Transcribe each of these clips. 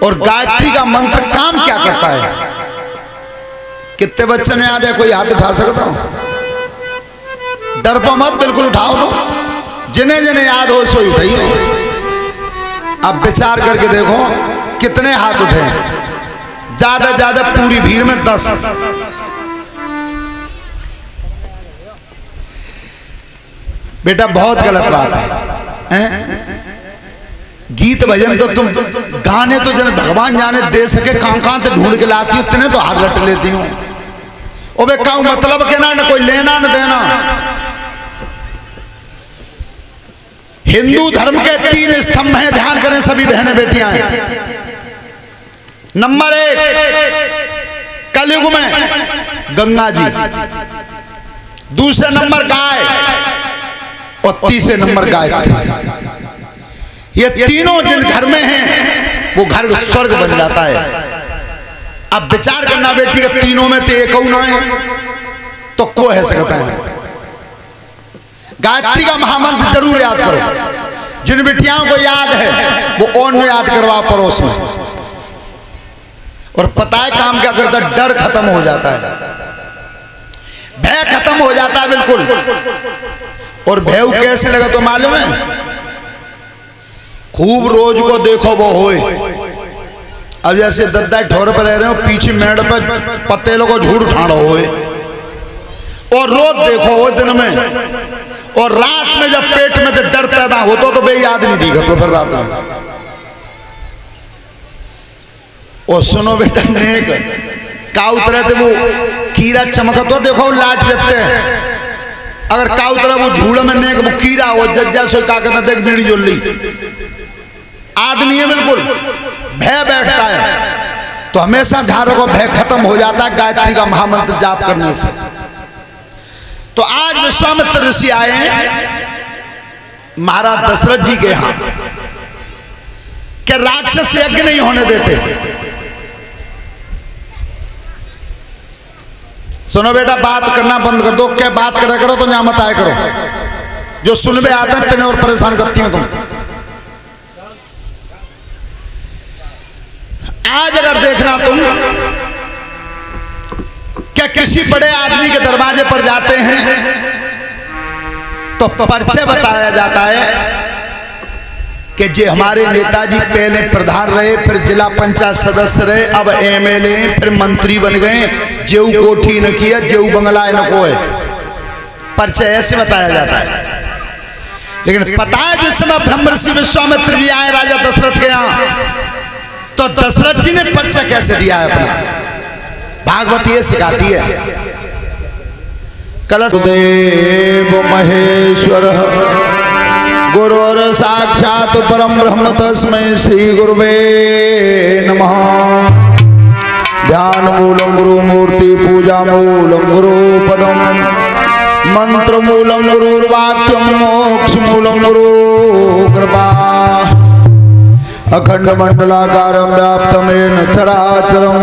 और गायत्री का मंत्र काम क्या करता है? कितने बच्चों ने याद है? कोई हाथ उठा सकता हो? डरपो मत, बिल्कुल उठाओ तो। जिन्हें जिन्हें याद हो सो उठाइए। अब विचार करके देखो कितने हाथ उठे। ज्यादा ज्यादा पूरी भीड़ में 10। बेटा बहुत गलत बात है। गीत भजन तो तुम गाने तो जन भगवान जाने दे सके, कहां से ढूंढ के लाती हूँ, इतने तो हाथ रट लेती हूँ। ओ बे कहूं मतलब के ना कोई लेना न देना। हिंदू धर्म के 3 स्तंभ हैं, ध्यान करें सभी बहनें बेटियां हैं। नंबर 1 कलयुग में गंगा जी, दूसरे नंबर गाय और तीसरे नंबर गायत्री। ये तीनों जिन घर में हैं वो घर स्वर्ग बन जाता है। अब विचार करना बेटी के तीनों में तो एक ना है तो को है सकता है। गायत्री का महामंत्र जरूर याद करो। जिन बिटियाओं को याद है वो और याद करवाओ पड़ोस में। और पता है काम क्या करता है? डर खत्म हो जाता है, भय खत्म हो जाता है बिल्कुल। और भय कैसे लगा तो मालूम है? खूब रोज को देखो वो होए। अब जैसे दद्दा ठोर पर रह रहे हो, पीछे मेड़ पर पत्तेलों को झूठ उठाना होए और रोज देखो हो दिन में। और रात में जब पेट में तो डर पैदा हो तो बे याद नहीं दिखा तो फिर रात में। और सुनो बेटा, नेक काउ तरह थे वो कीड़ा चमका तो देखो लाट जाते हैं। अगर काउ तरह वो झूड़ में नेक वो कीड़ा वो जज्जा सो का कहता देख बीड़ी जोड़ ली आदमी है बिल्कुल भय बैठता है। तो हमेशा ध्यान रखो भय खत्म हो जाता है गायत्री का महामंत्र जाप करने से। तो आज विश्वामित्र ऋषि आए हैं महाराज दशरथ जी के यहां कि राक्षस यज्ञ नहीं होने देते। सुनो बेटा, बात करना बंद कर दो। क्या बात करा करो तो यहाँ मत आया करो। जो सुनबे आते हैं तेने और परेशान करती हो तुम। आज अगर देखना तुम क्या किसी बड़े आदमी के दरवाजे पर जाते हैं तो परिचय बताया जाता है कि जे हमारे नेताजी पहले प्रधान रहे, फिर जिला पंचायत सदस्य रहे, अब एमएलए, फिर मंत्री बन गए, जेऊ कोठी न किया, जेऊ बंगला न को है। परिचय ऐसे बताया जाता है। लेकिन पता है जिस समय ब्रह्मर्षि विश्वामित्र जी आए राजा दशरथ के यहाँ तो दशरथ जी ने परिचय कैसे दिया है अपना? भागवत ये सिखाती है। कलश देव महेश्वर गुरुर साक्षात परम ब्रह्म तस्मै श्री गुरुवे नमः। ध्यान मूलम गुरु मूर्ति पूजा मूलम गुरु पदम मंत्र मूलम गुरुर्वाक्यम मोक्ष मूलम गुरु कृपा। अखंड मंडलाकारं व्याप्तमेन चराचरं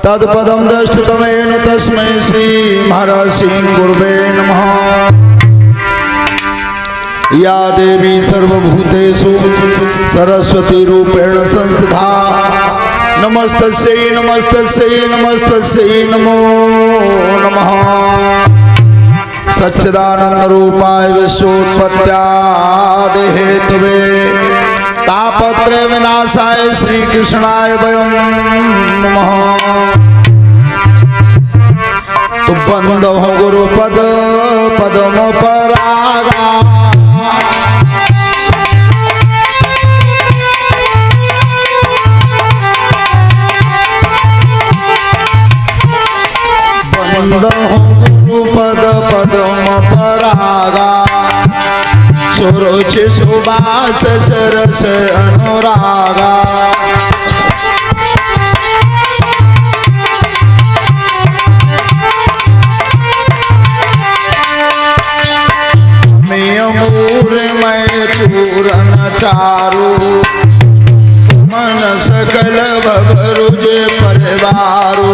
तत्पदं दृष्टतमेन तस्मै श्री महर्षि गुरुवे नमः। या देवी सर्वभूतेषु सरस्वती रूपेण संस्थिता नमस्तस्यै नमस्तस्यै नमस्तस्यै नमो नमः। सच्चिदानंद रूपाय विश्वोत्पत्त्यादि हेतवे तापत्रय विनाशाय श्री कृष्णाय वयं नमः। तो बंद हो गुरुपद पदम परागा बंद हो गुरुपद पदम परागा सुरुचि सुबास सरस अनुरागा। मैं चूरन चारू मन सकल भगरुजे परिवारू।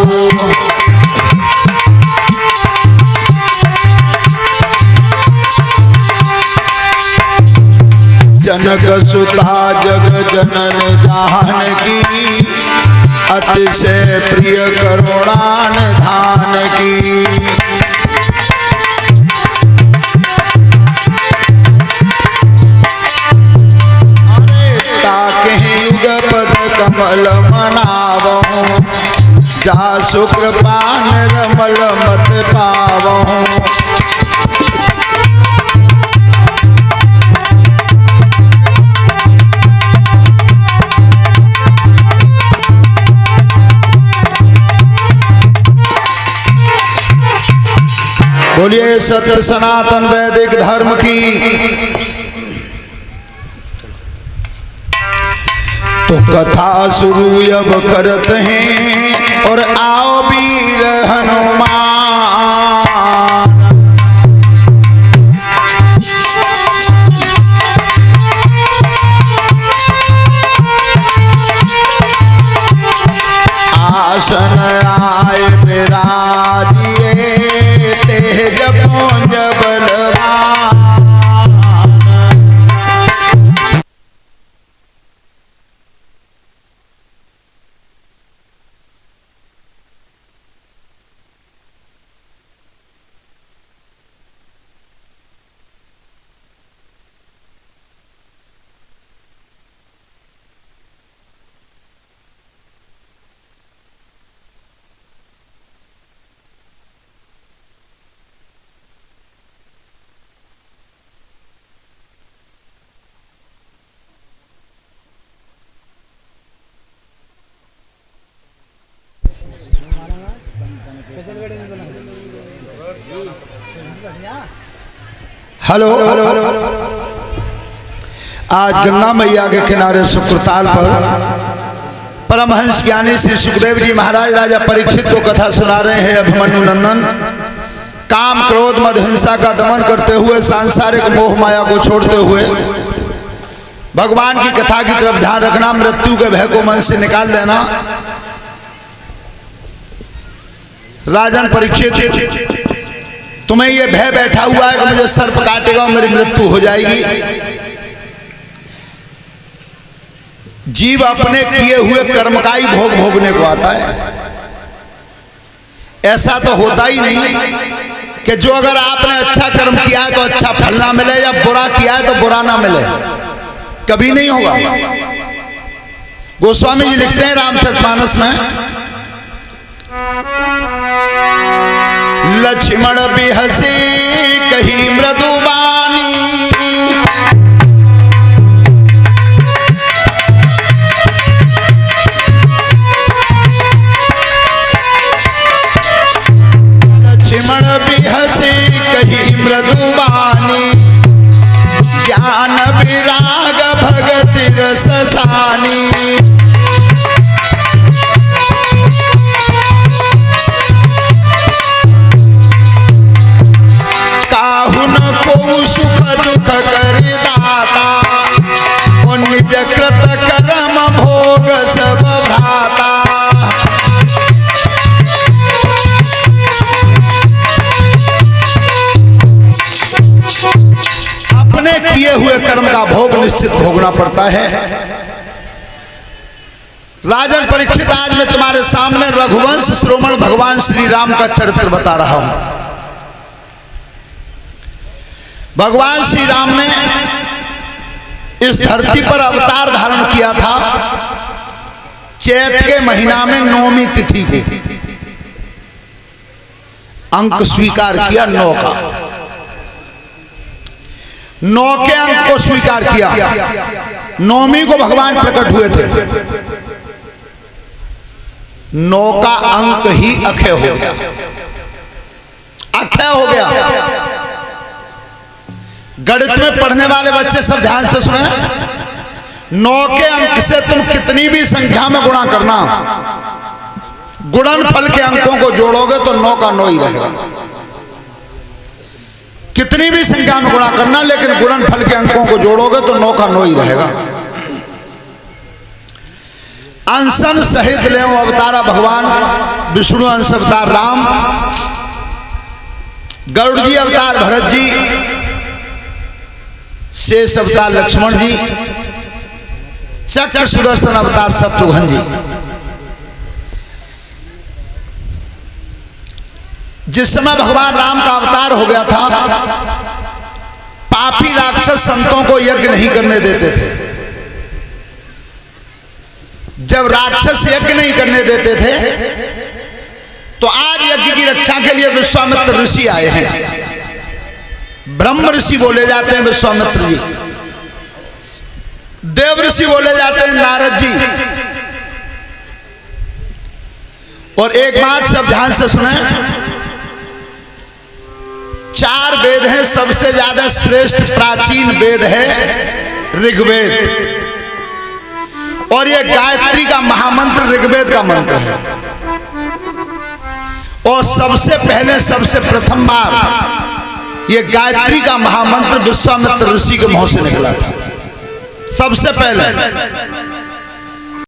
जन जनक सुता जग जनन जानकी, अतिशय प्रिय करुणान धान की। ताके युग पद कमल मनावहु, जा सुकृपा निर्मल मत पावहु। बोलिए सत्य सनातन वैदिक धर्म की। तो कथा शुरू अब करत हैं और आओ वीर हनुमान। आसन आए विराजिए तेज पुंज बलवान। हेलो, आज गंगा मैया के किनारे शुक्रताल पर परमहंस ज्ञानी श्री सुखदेव जी महाराज राजा परीक्षित को कथा सुना रहे हैं। अभिमन्यु नंदन काम क्रोध मद हिंसा का दमन करते हुए सांसारिक मोह माया को छोड़ते हुए भगवान की कथा की तरफ ध्यान रखना, मृत्यु के भय को मन से निकाल देना। राजन परीक्षित, तुम्हें यह भय बैठा हुआ है कि मुझे सर्प काटेगा और मेरी मृत्यु हो जाएगी। जीव अपने किए हुए कर्म का ही भोग भोगने को आता है। ऐसा तो होता ही नहीं कि जो अगर आपने अच्छा कर्म किया है तो अच्छा फल ना मिले, या बुरा किया है तो बुरा ना मिले, कभी नहीं होगा। गोस्वामी जी लिखते हैं रामचरितमानस में, लक्ष्मण बिहसी कही मृदुबानी, लक्ष्मण बिहसी कही मृदुबानी, ज्ञान विराग भगति रस सानी। सुख दुख कर दाता, और निज कृत कर्म भोग सब भ्राता। अपने किए हुए कर्म का भोग निश्चित भोगना पड़ता है। राजन परीक्षित, आज मैं तुम्हारे सामने रघुवंश श्रोमण भगवान श्री राम का चरित्र बता रहा हूं। भगवान श्री राम ने इस धरती पर अवतार धारण किया था चैत के महीना में 9वीं तिथि को। अंक स्वीकार किया 9 का, 9 के अंक को स्वीकार किया। 9वीं को भगवान प्रकट हुए थे। 9 का अंक ही अक्षय हो गया, अक्षय हो गया। गणित में पढ़ने वाले बच्चे सब ध्यान से सुने, 9 के अंक से तुम कितनी भी संख्या में गुणा करना, गुणनफल के अंकों को जोड़ोगे तो 9 का 9 ही रहेगा। कितनी भी संख्या में गुणा करना, लेकिन गुणनफल के अंकों को जोड़ोगे तो 9 का 9 ही रहेगा। अंशन सहित ले अवतारा भगवान विष्णु, अंश अवतार राम, गरुड़ जी अवतार भरत जी, शेष अवतार लक्ष्मण जी, चक्र सुदर्शन अवतार शत्रुघ्न जी। जिस समय भगवान राम का अवतार हो गया था, पापी राक्षस संतों को यज्ञ नहीं करने देते थे। जब राक्षस यज्ञ नहीं करने देते थे, तो आज यज्ञ की रक्षा के लिए विश्वामित्र ऋषि आए हैं। ब्रह्म ऋषि बोले जाते हैं विश्वामित्र जी, देव ऋषि बोले जाते हैं नारद जी। और एक बात सब ध्यान से सुने, 4 वेद हैं, सबसे ज्यादा श्रेष्ठ प्राचीन वेद है ऋग्वेद, और यह गायत्री का महामंत्र ऋग्वेद का मंत्र है। और सबसे पहले सबसे प्रथम बार यह गायत्री का महामंत्र विश्वामित्र ऋषि के मुंह से निकला था, सबसे पहले।